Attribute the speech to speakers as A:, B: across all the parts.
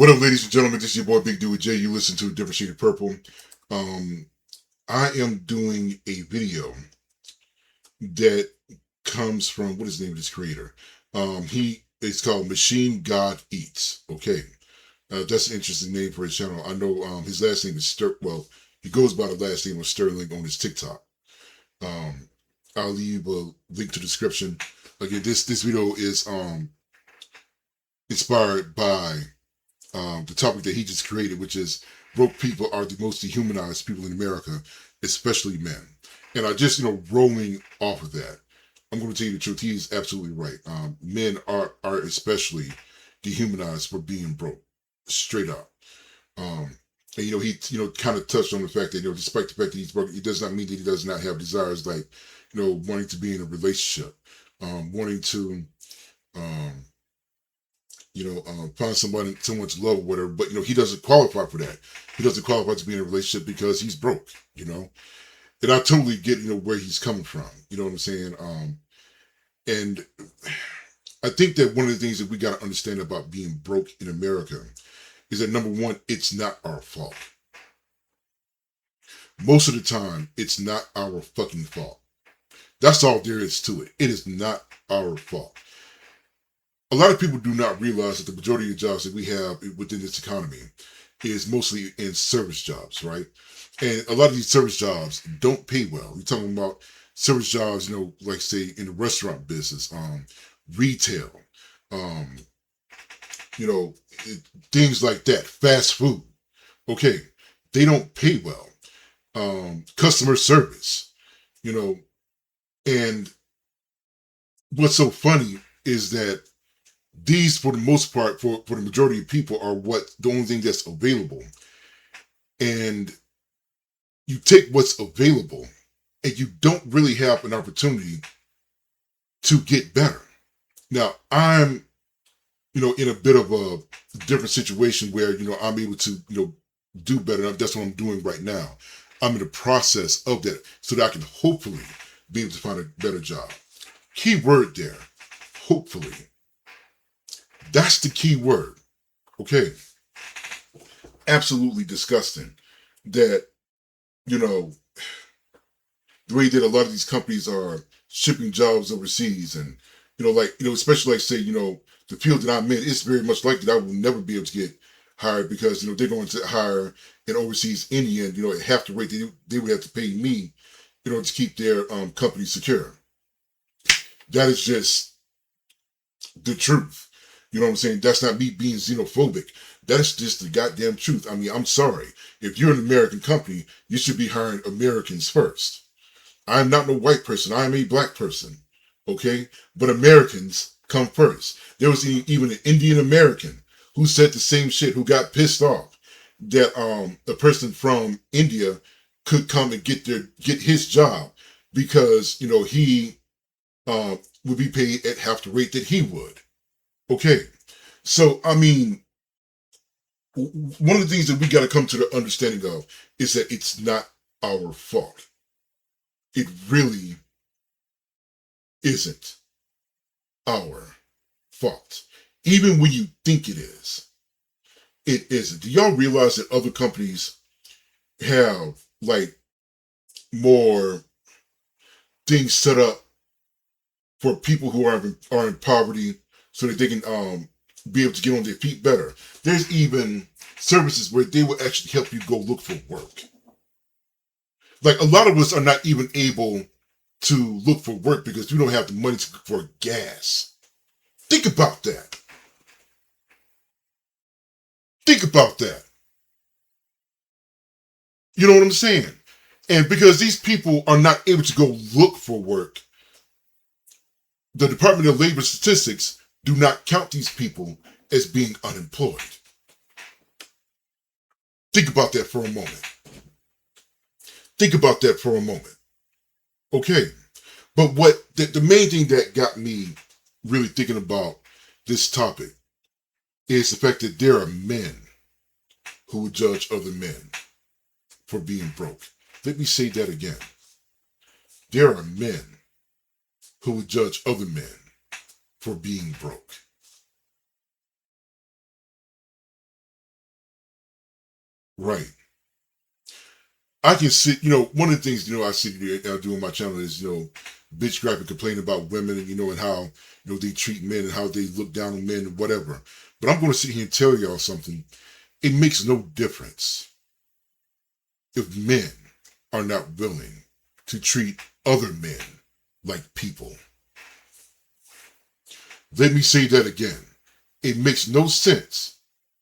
A: What up, ladies and gentlemen? This is your boy Big Dude J. You listen to a Different Shade of Purple. Um, I am doing a video that comes from what is the name of this creator? It's called Machine God Eats. Okay, that's an interesting name for his channel. I know his last name is Well, he goes by the last name of Sterling on his TikTok. Um, I'll leave a link to the description. Again, this video is inspired by the topic that he just created, which is broke people are the most dehumanized people in America, especially men. And I just, rolling off of that, I'm going to tell you the truth. He is absolutely right. Men are especially dehumanized for being broke, straight up. And he kind of touched on the fact that despite the fact that he's broke, it does not mean that he does not have desires like wanting to be in a relationship, wanting to um, find someone to love or whatever. But he doesn't qualify for that. He doesn't qualify to be in a relationship because he's broke. And I totally get where he's coming from. You know what I'm saying? And I think that one of the things that we got to understand about being broke in America is that number one, it's not our fault. Most of the time, it's not our fucking fault. That's all there is to it. It is not our fault. A lot of people do not realize that the majority of the jobs that we have within this economy is mostly in service jobs, right? And a lot of these service jobs don't pay well. You're talking about service jobs, like say in the restaurant business, retail, um, you know, things like that, fast food. Okay, they don't pay well. Customer service, you know, and what's so funny is that these, for the most part, for the majority of people, are the only thing that's available. And you take what's available and you don't really have an opportunity to get better. Now, I'm, in a bit of a different situation where, I'm able to, do better. That's what I'm doing right now. I'm in the process of that so that I can hopefully be able to find a better job. Key word there, hopefully. That's the key word. Okay. Absolutely disgusting that, the way that a lot of these companies are shipping jobs overseas and, especially like say, the field that I'm in, it's very much likely that I will never be able to get hired because, they're going to hire an overseas Indian, at half the rate they would have to pay me, to keep their company secure. That is just the truth. You know what I'm saying? That's not me being xenophobic. That's just the goddamn truth. I mean, I'm sorry. If you're an American company, you should be hiring Americans first. I'm not no white person. I am a black person. Okay? But Americans come first. There was even an Indian American who said the same shit, who got pissed off that a person from India could come and get his job because, he would be paid at half the rate that he would. Okay. So, I mean, one of the things that we got to come to the understanding of is that it's not our fault. It really isn't our fault. Even when you think it is, it isn't. Do y'all realize that other companies have like more things set up for people who are in poverty so that they can be able to get on their feet better? There's even services where they will actually help you go look for work. Like a lot of us are not even able to look for work because we don't have the money for gas. Think about that. Think about that. You know what I'm saying? And because these people are not able to go look for work, the Department of Labor Statistics do not count these people as being unemployed. Think about that for a moment. Think about that for a moment. Okay. But the main thing that got me really thinking about this topic is the fact that there are men who would judge other men for being broke. Let me say that again. There are men who would judge other men for being broke. Right. I can sit, one of the things, I sit here, I do on my channel is, bitch crap and complain about women and, and how, they treat men and how they look down on men and whatever. But I'm going to sit here and tell y'all something. It makes no difference if men are not willing to treat other men like people. Let me say that again. It makes no sense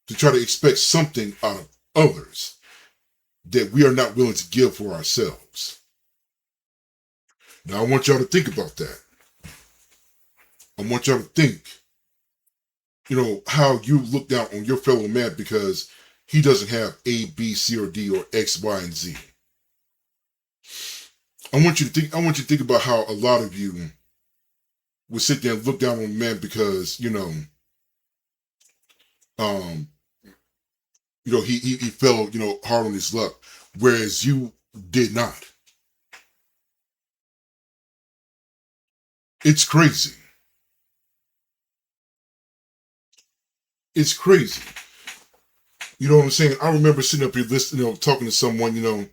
A: to try to expect something out of others that we are not willing to give for ourselves. Now, I want y'all to think about that. I want y'all to think, how you look down on your fellow man because he doesn't have A, B, C, or D, or X, Y, and Z. I want you to think about how a lot of you would sit there and look down on men because, he fell, hard on his luck, whereas you did not. It's crazy. It's crazy. You know what I'm saying? I remember sitting up here listening, talking to someone, and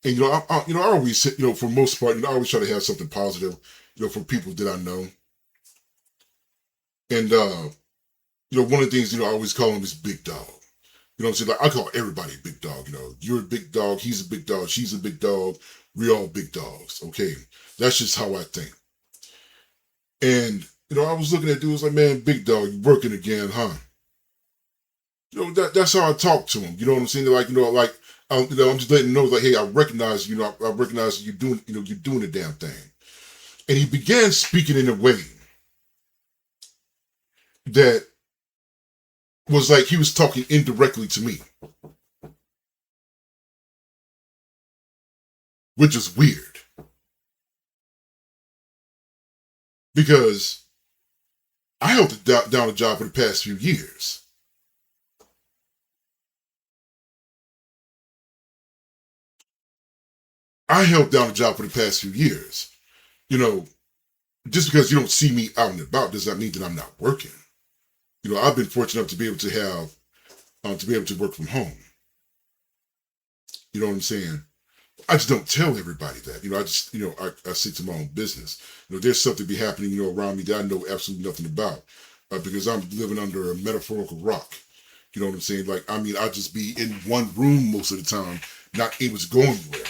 A: I always, for the most part, I always try to have something positive, for people that I know. And one of the things, I always call him is big dog. You know what I'm saying? Like I call everybody a big dog. You're a big dog. He's a big dog. She's a big dog. We all big dogs. Okay, that's just how I think. And I was looking at dudes like, man, big dog, you working again, huh? That's how I talk to him. You know what I'm saying? Like, I'm just letting him know, like, hey, I recognize, I recognize you doing, you're doing the damn thing. And he began speaking in a way that was like he was talking indirectly to me, which is weird because I held down a job for the past few years. I held down a job for the past few years. Just because you don't see me out and about does not mean that I'm not working. I've been fortunate enough to be able to have, to be able to work from home. You know what I'm saying? I just don't tell everybody that. I just, I stick to my own business. There's something be happening, around me that I know absolutely nothing about because I'm living under a metaphorical rock. You know what I'm saying? Like, I mean, I just be in one room most of the time, not able to go anywhere.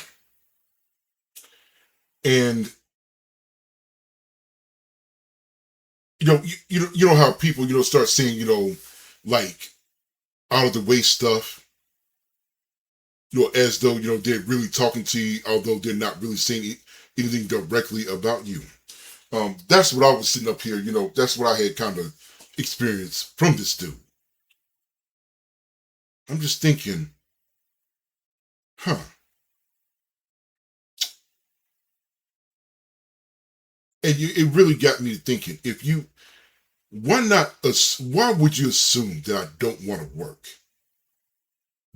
A: And you know how people start saying like out of the way stuff, as though they're really talking to you, although they're not really saying anything directly about you. That's what I was sitting up here. That's what I had kind of experienced from this dude. I'm just thinking, huh? And it really got me thinking. Why would you assume that I don't want to work?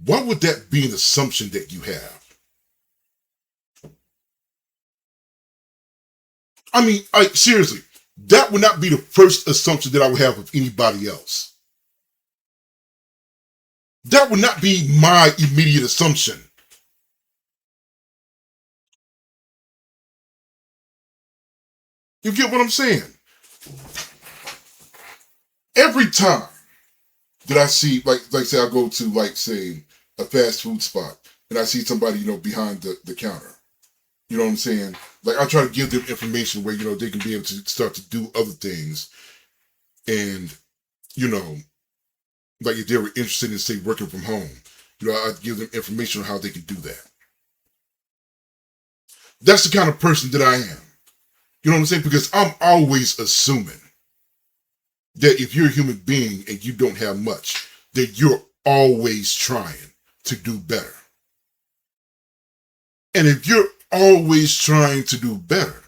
A: Why would that be an assumption that you have? I mean, seriously, that would not be the first assumption that I would have of anybody else. That would not be my immediate assumption. You get what I'm saying? Every time that I see, like say I go to, like, say, a fast food spot and I see somebody, behind the counter. You know what I'm saying? Like, I try to give them information where, they can be able to start to do other things. And, like if they were interested in, say, working from home, I'd give them information on how they can do that. That's the kind of person that I am. You know what I'm saying? Because I'm always assuming that if you're a human being and you don't have much, that you're always trying to do better. And if you're always trying to do better,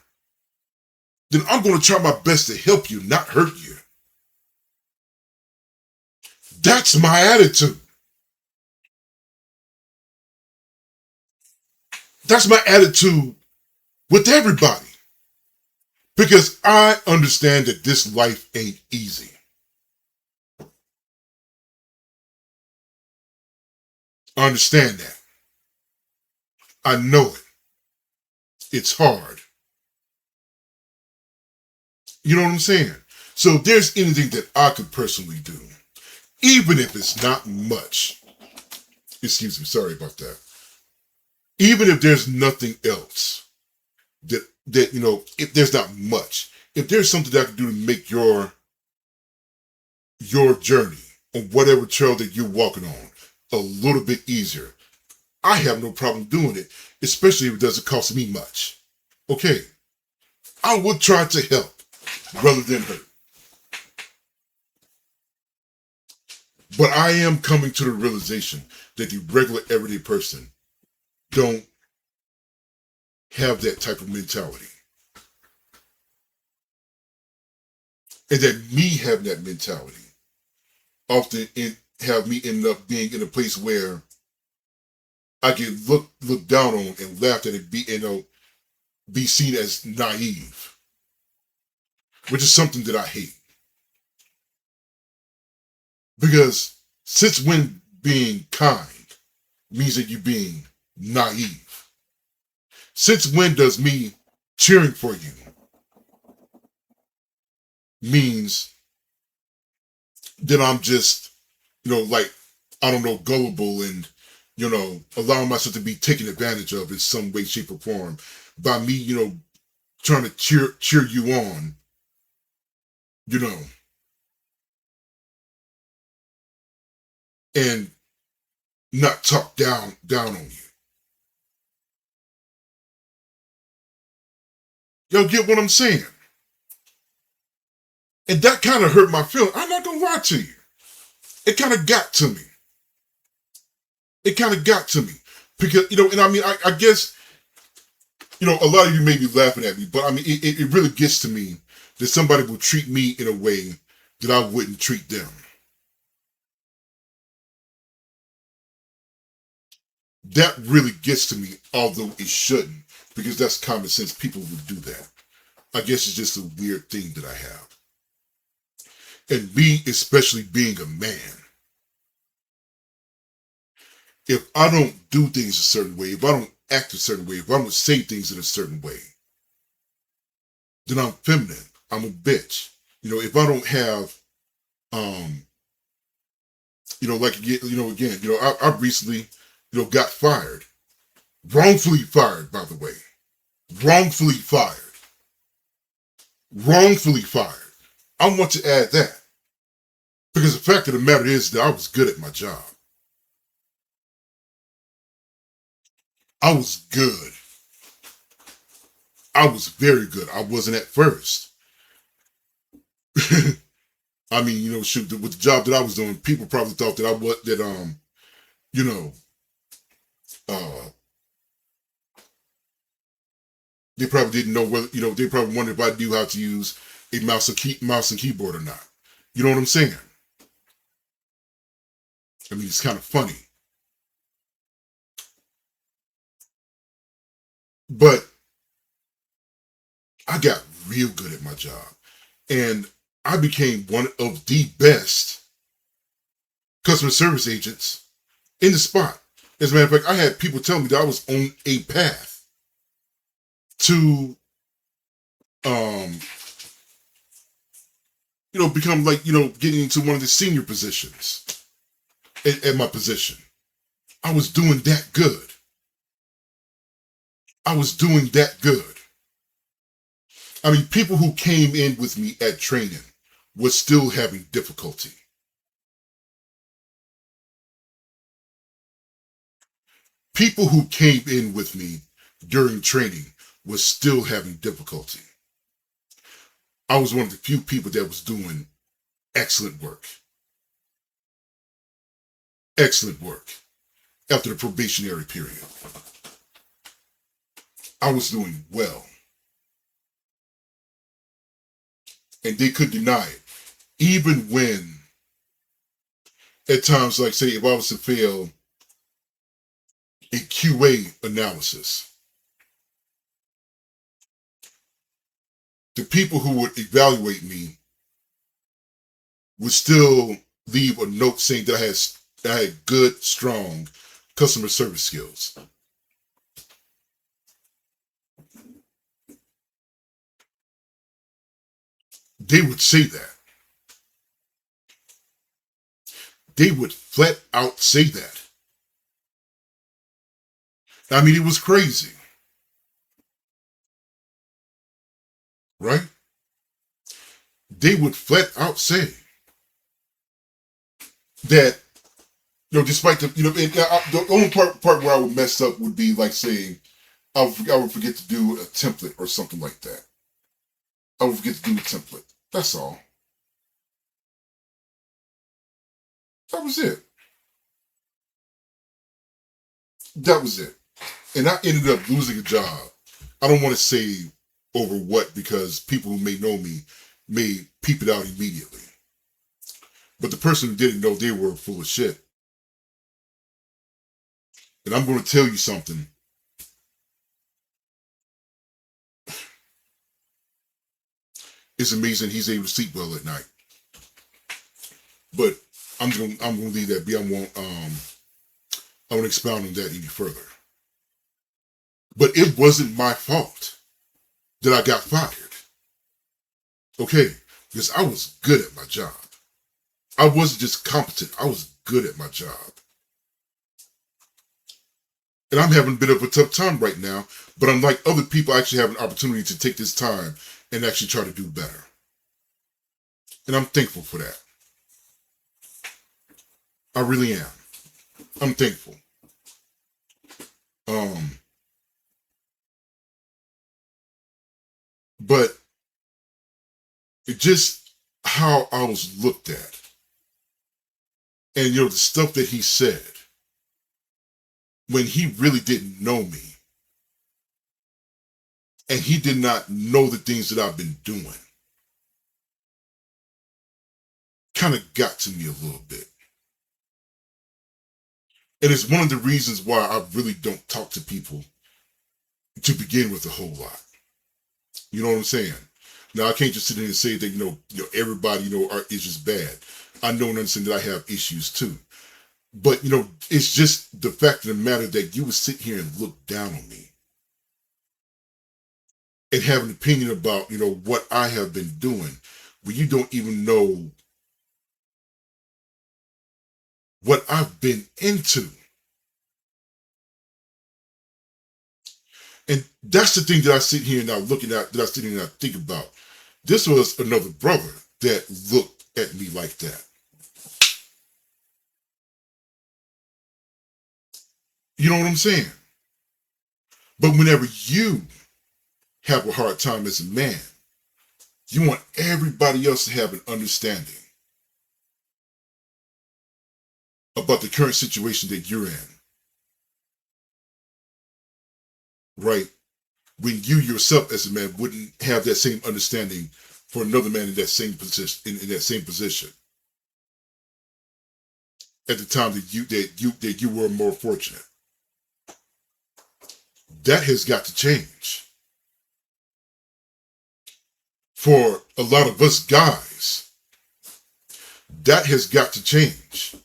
A: then I'm going to try my best to help you, not hurt you. That's my attitude. That's my attitude with everybody. Because I understand that this life ain't easy. I understand that. I know it. It's hard. You know what I'm saying? So if there's anything that I could personally do, even if it's not much, excuse me, sorry about that. Even if there's nothing else that if there's not much, if there's something that I can do to make your journey on whatever trail that you're walking on a little bit easier, I have no problem doing it, especially if it doesn't cost me much. Okay, I will try to help rather than hurt. But I am coming to the realization that the regular everyday person don't have that type of mentality. And that me having that mentality often have me end up being in a place where I get looked down on and laughed at and be seen as naive, which is something that I hate. Because since when being kind means that you're being naive? Since when does me cheering for you means that I'm just, like, I don't know, gullible and, allowing myself to be taken advantage of in some way, shape, or form by me, trying to cheer you on, and not talk down on you. Y'all get what I'm saying? And that kind of hurt my feelings. I'm not gonna lie to you. It kind of got to me. It kind of got to me. Because, and I mean, I guess, a lot of you may be laughing at me, but I mean, it really gets to me that somebody will treat me in a way that I wouldn't treat them. That really gets to me, although it shouldn't, because that's common sense. People would do that. I guess it's just a weird thing that I have. And me, especially being a man, if I don't do things a certain way, if I don't act a certain way, if I don't say things in a certain way, then I'm feminine. I'm a bitch. If I don't have, I recently, got fired. Wrongfully fired, by the way. Wrongfully fired. Wrongfully fired. I want to add that. Because the fact of the matter is that I was good at my job. I was good. I was very good. I wasn't at first. I mean, shoot, with the job that I was doing, people probably thought that they probably didn't know whether, they probably wondered if I knew how to use a mouse and keyboard or not. You know what I'm saying? I mean, it's kind of funny. But I got real good at my job. And I became one of the best customer service agents in the spot. As a matter of fact, I had people tell me that I was on a path to, become like, getting into one of the senior positions at my position. I was doing that good. I was doing that good. I mean, people who came in with me at training were still having difficulty. People who came in with me during training were still having difficulty. I was one of the few people that was doing excellent work. Excellent work after the probationary period. I was doing well. And they could deny it. Even when, at times, like say, if I was to fail a QA analysis, the people who would evaluate me would still leave a note saying that I had good, strong customer service skills. They would say that. They would flat out say that. I mean, it was crazy, right? They would flat out say that, despite the, the only part where I would mess up would be like saying, I would forget to do a template or something like that. I would forget to do a template. That's all. That was it. That was it. And I ended up losing a job. I don't want to say over what, because people who may know me may peep it out immediately. But the person who didn't know, they were full of shit. And I'm going to tell you something. It's amazing he's able to sleep well at night. But I'm going to leave that be. I won't expound on that any further. But it wasn't my fault that I got fired. Okay, because I was good at my job. I wasn't just competent. I was good at my job. And I'm having a bit of a tough time right now, but unlike other people, I actually have an opportunity to take this time and actually try to do better. And I'm thankful for that. I really am. I'm thankful. But it just how I was looked at. And the stuff that he said when he really didn't know me. And he did not know the things that I've been doing. Kind of got to me a little bit. And it's one of the reasons why I really don't talk to people to begin with a whole lot. You know what I'm saying? Now, I can't just sit there and say that, everybody, is just bad. I know and understand that I have issues too. But, it's just the fact of the matter that you would sit here and look down on me and have an opinion about, what I have been doing, when you don't even know what I've been into. And that's the thing that I sit here now looking at, that I sit here and I think about. This was another brother that looked at me like that. You know what I'm saying? But whenever you have a hard time as a man, you want everybody else to have an understanding about the current situation that you're in. Right? When you yourself as a man wouldn't have that same understanding for another man in that same position, in that same position. At the time that you were more fortunate. That has got to change. For a lot of us guys, that has got to change.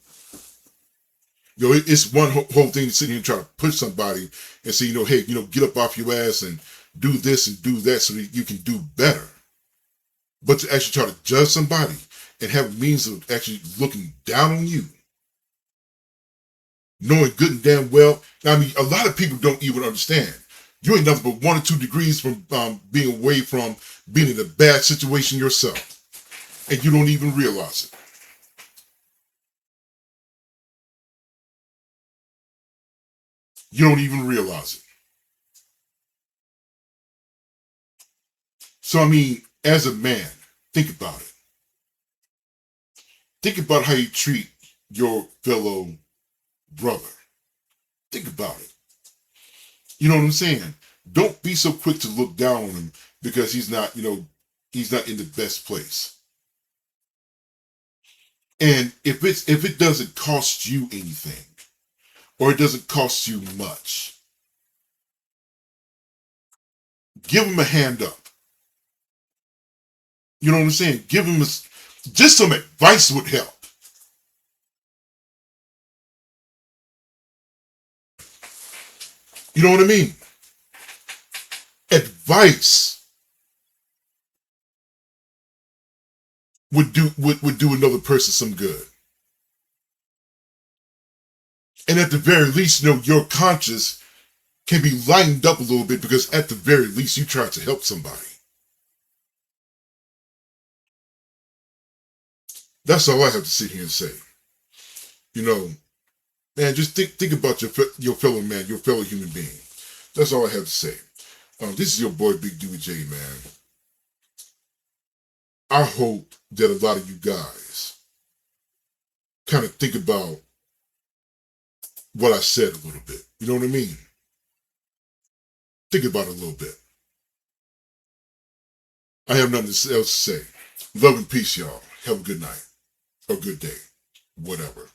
A: It's one whole thing to sit here and try to push somebody and say, hey, get up off your ass and do this and do that so that you can do better. But to actually try to judge somebody and have means of actually looking down on you, knowing good and damn well, I mean, a lot of people don't even understand. You ain't nothing but 1 or 2 degrees from being away from being in a bad situation yourself. And you don't even realize it. You don't even realize it. So, I mean, as a man, think about it. Think about how you treat your fellow brother. Think about it. You know what I'm saying? Don't be so quick to look down on him because he's not, he's not in the best place. And if it doesn't cost you anything, or it doesn't cost you much, give him a hand up. You know what I'm saying? Give him just some advice would help. You know what I mean? Advice would do another person some good. And at the very least, your conscience can be lightened up a little bit because at the very least you tried to help somebody. That's all I have to sit here and say. You know, man, just think about your fellow man, your fellow human being. That's all I have to say. This is your boy Big Dewey J, man. I hope that a lot of you guys kind of think about what I said a little bit. You know what I mean? Think about it a little bit. I have nothing else to say. Love and peace, y'all. Have a good night. Or good day. Whatever.